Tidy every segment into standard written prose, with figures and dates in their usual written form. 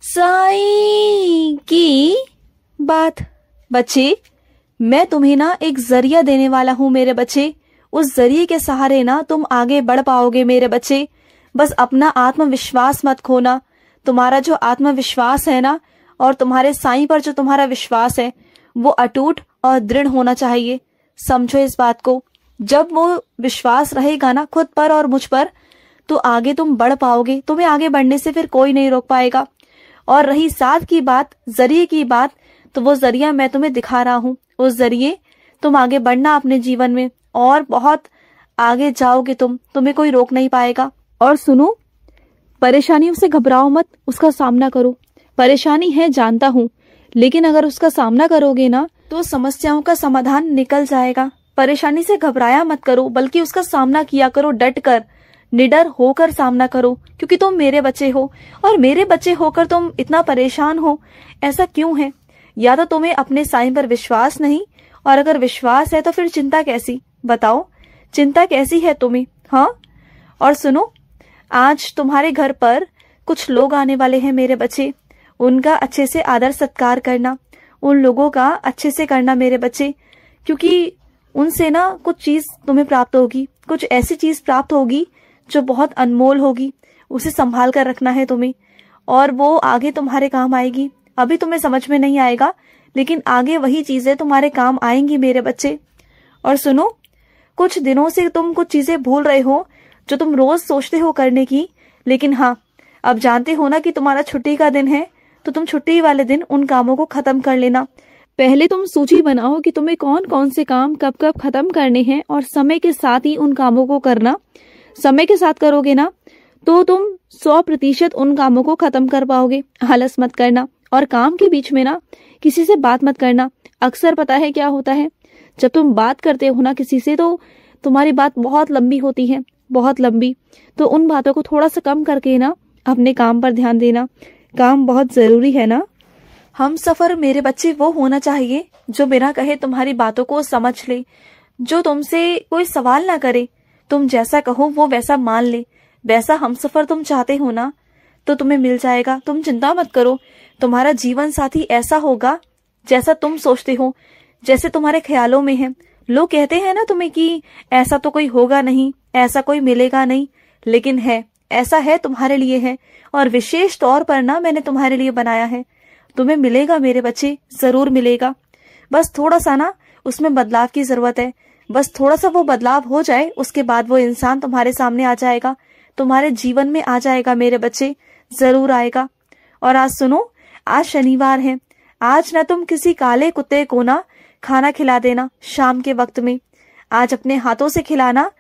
साईं की बात। बच्चे, मैं तुम्हें ना एक जरिया देने वाला हूँ मेरे बच्चे। उस जरिए के सहारे ना तुम आगे बढ़ पाओगे मेरे बच्चे। बस अपना आत्मविश्वास मत खोना। तुम्हारा जो आत्मविश्वास है ना, और तुम्हारे साईं पर जो तुम्हारा विश्वास है, वो अटूट और दृढ़ होना चाहिए। समझो इस बात को। जब वो विश्वास रहेगा ना खुद पर और मुझ पर, तो आगे तुम बढ़ पाओगे। तुम्हें आगे बढ़ने से फिर कोई नहीं रोक पाएगा। और रही साथ की बात, जरिए की बात, तो वो जरिया मैं तुम्हें दिखा रहा हूँ। उस जरिए तुम आगे बढ़ना अपने जीवन में, और बहुत आगे जाओगे तुम्हें कोई रोक नहीं पाएगा। और सुनो, परेशानियों से घबराओ मत, उसका सामना करो। परेशानी है जानता हूँ, लेकिन अगर उसका सामना करोगे ना, तो समस्याओं का समाधान निकल जाएगा। परेशानी से घबराया मत करो, बल्कि उसका सामना किया करो डट कर, निडर होकर सामना करो। क्योंकि तुम मेरे बच्चे हो, और मेरे बच्चे होकर तुम इतना परेशान हो, ऐसा क्यों है? या तो तुम्हें अपने साईं पर विश्वास नहीं, और अगर विश्वास है तो फिर चिंता कैसी? बताओ, चिंता कैसी है तुम्हें? हाँ। और सुनो, आज तुम्हारे घर पर कुछ लोग आने वाले हैं मेरे बच्चे। उनका अच्छे से आदर सत्कार करना, उन लोगों का अच्छे से करना मेरे बच्चे। क्योंकि उनसे ना कुछ चीज तुम्हें प्राप्त होगी, कुछ ऐसी चीज प्राप्त होगी जो बहुत अनमोल होगी। उसे संभाल कर रखना है तुम्हें, और वो आगे तुम्हारे काम आएगी। अभी तुम्हें समझ में नहीं आएगा, लेकिन आगे वही चीजें तुम्हारे काम आएंगी मेरे बच्चे। और सुनो, कुछ दिनों से तुम कुछ चीजें भूल रहे हो जो तुम रोज सोचते हो करने की। लेकिन हाँ, अब जानते हो ना कि तुम्हारा छुट्टी का दिन है, तो तुम छुट्टी वाले दिन उन कामों को खत्म कर लेना। पहले तुम सूची बनाओ कि तुम्हें कौन कौन से काम कब कब खत्म करने हैं, और समय के साथ ही उन कामों को करना। समय के साथ करोगे ना, तो तुम 100% उन कामों को खत्म कर पाओगे। आलस मत करना, और काम के बीच में ना किसी से बात मत करना। अक्सर पता है क्या होता है, जब तुम बात करते हो ना किसी से, तो तुम्हारी बात बहुत लंबी होती है, बहुत लंबी। तो उन बातों को थोड़ा सा कम करके ना अपने काम पर ध्यान देना। काम बहुत जरूरी है ना। हम सफर मेरे बच्चे वो होना चाहिए जो बिना कहे तुम्हारी बातों को समझ ले, जो तुमसे कोई सवाल ना करे, तुम जैसा कहो वो वैसा मान ले। वैसा हम सफर तुम चाहते हो ना, तो तुम्हें मिल जाएगा। तुम चिंता मत करो, तुम्हारा जीवन साथी ऐसा होगा जैसा तुम सोचते हो, जैसे तुम्हारे ख्यालों में है। लोग कहते हैं ना तुम्हें कि ऐसा तो कोई होगा नहीं, ऐसा कोई मिलेगा नहीं, लेकिन है, ऐसा है, तुम्हारे लिए है। और विशेष तौर पर ना मैंने तुम्हारे लिए बनाया है। तुम्हें मिलेगा मेरे बच्चे, जरूर मिलेगा। बस थोड़ा सा ना उसमें बदलाव की जरूरत है। बस थोड़ा सा वो बदलाव हो जाए, उसके बाद वो इंसान तुम्हारे सामने आ जाएगा, तुम्हारे जीवन में आ जाएगा मेरे बच्चे, जरूर आएगा। और आज सुनो, आज शनिवार है। आज ना तुम किसी काले कुत्ते को ना खाना खिला देना शाम के वक्त में। आज अपने हाथों से खिलाना।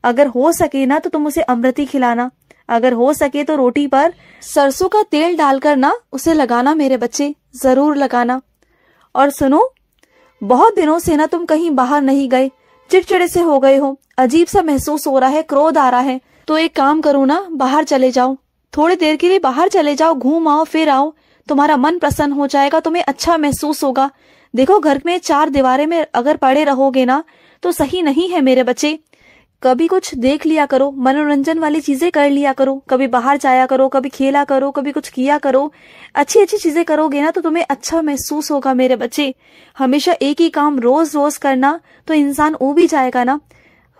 अगर हो सके ना तो तुम उसे अमृति खिलाना। अगर हो सके तो रोटी पर सरसों का तेल डालकर ना उसे लगाना मेरे बच्चे, जरूर लगाना। और सुनो, बहुत दिनों से ना तुम कहीं बाहर नहीं गए, चिड़चिड़े से हो गए हो, अजीब सा महसूस हो रहा है, क्रोध आ रहा है। तो एक काम करो ना, बाहर चले जाओ, थोड़ी देर के लिए बाहर चले जाओ, घूम आओ, फिर आओ। तुम्हारा मन प्रसन्न हो जाएगा, तुम्हें अच्छा महसूस होगा। देखो, घर में 4 दीवारें में अगर पड़े रहोगे ना, तो सही नहीं है मेरे बच्चे। कभी कुछ देख लिया करो, मनोरंजन वाली चीजें कर लिया करो। कभी बाहर जाया करो, कभी खेला करो, कभी कुछ किया करो। अच्छी अच्छी चीजें करोगे ना तो तुम्हें अच्छा महसूस होगा मेरे बच्चे। हमेशा एक ही काम रोज रोज करना तो इंसान ऊब ही जाएगा ना।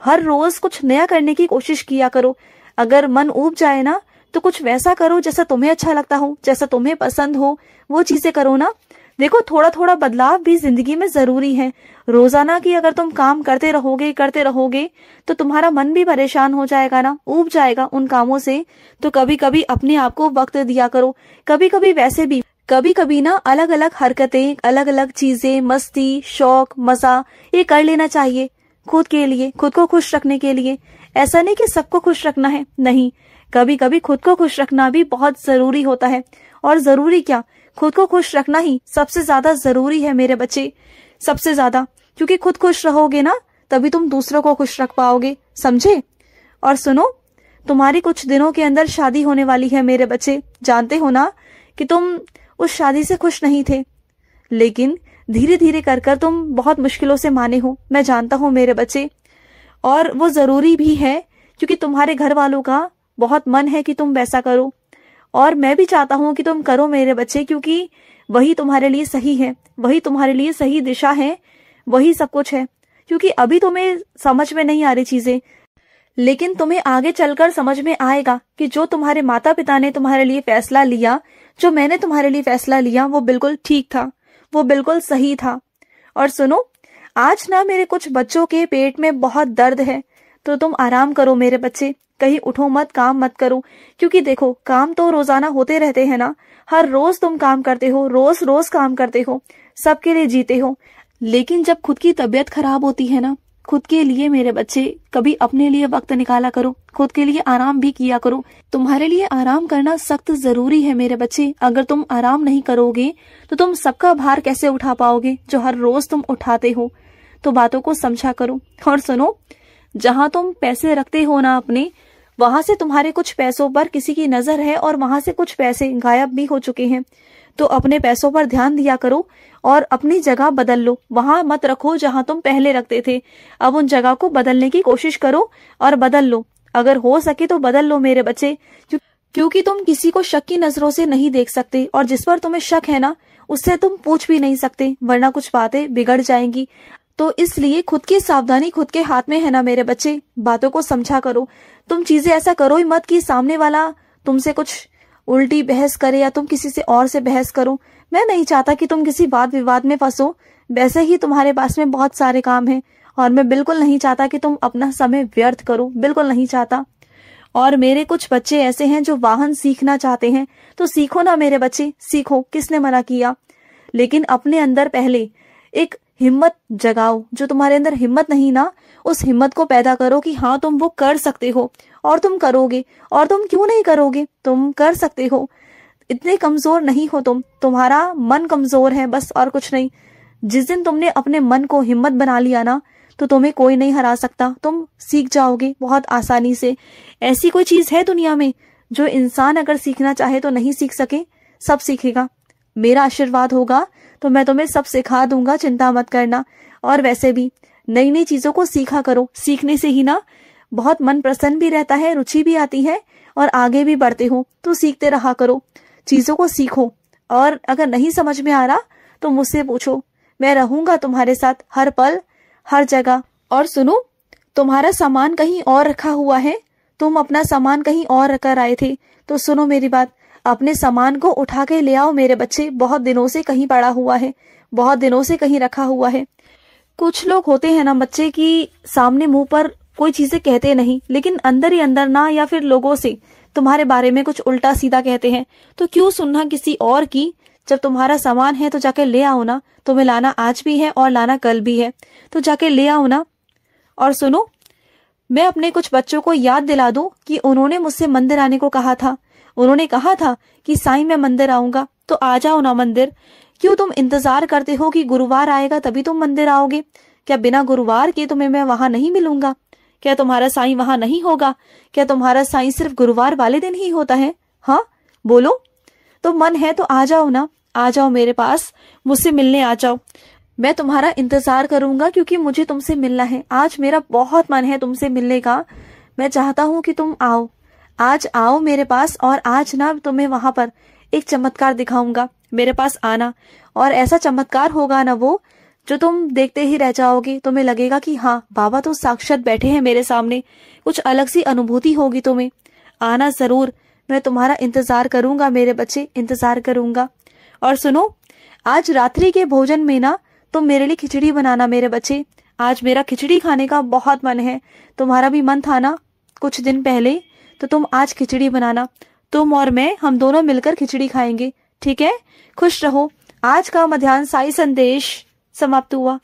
हर रोज कुछ नया करने की कोशिश किया करो। अगर मन ऊब जाए ना, तो कुछ वैसा करो जैसा तुम्हें अच्छा लगता हो, जैसा तुम्हें पसंद हो, वो चीजें करो ना। देखो, थोड़ा थोड़ा बदलाव भी जिंदगी में जरूरी है। रोजाना की अगर तुम काम करते रहोगे तो तुम्हारा मन भी परेशान हो जाएगा ना, ऊब जाएगा उन कामों से। तो कभी कभी अपने आप को वक्त दिया करो। कभी कभी वैसे भी कभी कभी ना अलग अलग हरकतें, अलग अलग चीजें, मस्ती, शौक, मजा, ये कर लेना चाहिए खुद के लिए, खुद को खुश रखने के लिए। ऐसा नहीं कि सबको खुश रखना है, नहीं, कभी कभी खुद को खुश रखना भी बहुत जरूरी होता है। और जरूरी क्या, खुद को खुश रखना ही सबसे ज्यादा जरूरी है मेरे बच्चे, सबसे ज्यादा। क्योंकि खुद खुश रहोगे ना, तभी तुम दूसरों को खुश रख पाओगे, समझे। और सुनो, तुम्हारी कुछ दिनों के अंदर शादी होने वाली है मेरे बच्चे। जानते हो ना कि तुम उस शादी से खुश नहीं थे, लेकिन धीरे धीरे कर कर तुम बहुत मुश्किलों से माने हो, मैं जानता हूँ मेरे बच्चे। और वो जरूरी भी है, क्योंकि तुम्हारे घर वालों का बहुत मन है कि तुम वैसा करो। और मैं भी चाहता हूँ कि तुम करो मेरे बच्चे, क्योंकि वही तुम्हारे लिए सही है, वही तुम्हारे लिए सही दिशा है, वही सब कुछ है। क्योंकि अभी तुम्हें समझ में नहीं आ रही चीजें, लेकिन तुम्हें आगे चलकर समझ में आएगा कि जो तुम्हारे माता पिता ने तुम्हारे लिए फैसला लिया, जो मैंने तुम्हारे लिए फैसला लिया, वो बिल्कुल ठीक था, वो बिल्कुल सही था। और सुनो, आज ना मेरे कुछ बच्चों के पेट में बहुत दर्द है, तो तुम आराम करो मेरे बच्चे, कहीं उठो मत, काम मत करो। क्योंकि देखो, काम तो रोजाना होते रहते हैं ना, हर रोज तुम काम करते हो, रोज रोज काम करते हो, सबके लिए जीते हो। लेकिन जब खुद की तबीयत खराब होती है ना, खुद के लिए मेरे बच्चे कभी अपने लिए वक्त निकाला करो, खुद के लिए आराम भी किया करो। तुम्हारे लिए आराम करना सख्त जरूरी है मेरे बच्चे। अगर तुम आराम नहीं करोगे तो तुम सबका भार कैसे उठा पाओगे जो हर रोज तुम उठाते हो। तो बातों को समझा करो। और सुनो, जहां तुम पैसे रखते हो ना अपने, वहां से तुम्हारे कुछ पैसों पर किसी की नजर है और वहां से कुछ पैसे गायब भी हो चुके हैं। तो अपने पैसों पर ध्यान दिया करो और अपनी जगह बदल लो। वहां मत रखो जहां तुम पहले रखते थे। अब उन जगह को बदलने की कोशिश करो और बदल लो। अगर हो सके तो बदल लो मेरे बच्चे, क्योंकि तुम किसी को शक की नजरों से नहीं देख सकते, और जिस पर तुम्हें शक है ना, उससे तुम पूछ भी नहीं सकते, वरना कुछ बातें बिगड़ जाएंगी। तो इसलिए खुद की सावधानी खुद के हाथ में है ना मेरे बच्चे। बातों को समझा करो। तुम चीजें ऐसा करो ही मत कि सामने वाला तुमसे कुछ उल्टी बहस करे या तुम किसी से और से बहस करो। मैं नहीं चाहता कि तुम किसी वाद विवाद में फंसो। वैसे ही तुम्हारे पास में बहुत सारे काम हैं और मैं बिल्कुल नहीं चाहता कि तुम अपना समय व्यर्थ करो, बिल्कुल नहीं चाहता। और मेरे कुछ बच्चे ऐसे हैं जो वाहन सीखना चाहते हैं, तो सीखो ना मेरे बच्चे, सीखो, किसने मना किया। लेकिन अपने अंदर पहले एक हिम्मत जगाओ। जो तुम्हारे अंदर हिम्मत नहीं ना, उस हिम्मत को पैदा करो कि हाँ तुम वो कर सकते हो और तुम करोगे। और तुम क्यों नहीं करोगे, तुम कर सकते हो। इतने कमजोर नहीं हो तुम, तुम्हारा मन कमजोर है बस, और कुछ नहीं। जिस दिन तुमने अपने मन को हिम्मत बना लिया ना, तो तुम्हें कोई नहीं हरा सकता। तुम सीख जाओगे बहुत आसानी से। ऐसी कोई चीज है दुनिया में जो इंसान अगर सीखना चाहे तो नहीं सीख सके? सब सीखेगा। मेरा आशीर्वाद होगा तो मैं तुम्हें सब सिखा दूंगा, चिंता मत करना। और वैसे भी नई नई चीजों को सीखा करो। सीखने से ही ना बहुत मन प्रसन्न भी रहता है, रुचि भी आती है और आगे भी बढ़ते हो। तो सीखते रहा करो, चीजों को सीखो। और अगर नहीं समझ में आ रहा तो मुझसे पूछो, मैं रहूंगा तुम्हारे साथ हर पल हर जगह। और सुनो, तुम्हारा सामान कहीं और रखा हुआ है, तुम अपना सामान कहीं और रखकर आए थे। तो सुनो मेरी बात, अपने सामान को उठा के ले आओ मेरे बच्चे। बहुत दिनों से कहीं पड़ा हुआ है, बहुत दिनों से कहीं रखा हुआ है। कुछ लोग होते हैं ना बच्चे की सामने मुंह पर कोई चीजें कहते नहीं, लेकिन अंदर ही अंदर ना, या फिर लोगों से तुम्हारे बारे में कुछ उल्टा सीधा कहते हैं। तो क्यों सुनना किसी और की? जब तुम्हारा सामान है तो जाके ले आओ ना। तुम्हें लाना आज भी है और लाना कल भी है, तो जाके ले आओ ना। और सुनो, मैं अपने कुछ बच्चों को याद दिला दूं कि उन्होंने मुझसे मंदिर आने को कहा था। उन्होंने कहा था कि साईं मैं मंदिर आऊंगा, तो आ जाओ ना मंदिर। क्यों तुम इंतजार करते हो कि गुरुवार आएगा तभी तुम मंदिर आओगे? क्या बिना गुरुवार के तुम्हें मैं वहां नहीं मिलूंगा? क्या तुम्हारा साईं वहां नहीं होगा? क्या तुम्हारा साईं सिर्फ गुरुवार वाले दिन ही होता है? हाँ बोलो। तो मन है तो आ जाओ ना, आ जाओ मेरे पास, मुझसे मिलने आ जाओ। मैं तुम्हारा इंतजार करूंगा क्योंकि मुझे तुमसे मिलना है। आज मेरा बहुत मन है तुमसे मिलने का। मैं चाहता हूँ कि तुम आओ, आज आओ मेरे पास। और आज ना तुम्हें वहां पर एक चमत्कार दिखाऊंगा, मेरे पास आना। और ऐसा चमत्कार होगा ना वो, जो तुम देखते ही रह जाओगे। तुम्हें लगेगा कि हाँ बाबा तो साक्षात बैठे हैं मेरे सामने। कुछ अलग सी अनुभूति होगी तुम्हें। आना जरूर, मैं तुम्हारा इंतजार करूंगा मेरे बच्चे, इंतजार करूंगा। और सुनो, आज रात्रि के भोजन में ना तुम मेरे लिए खिचड़ी बनाना मेरे बच्चे। आज मेरा खिचड़ी खाने का बहुत मन है। तुम्हारा भी मन था ना कुछ दिन पहले, तो तुम आज खिचड़ी बनाना। तुम और मैं, हम दोनों मिलकर खिचड़ी खाएंगे, ठीक है? खुश रहो। आज का मध्याह्न साई संदेश समाप्त हुआ।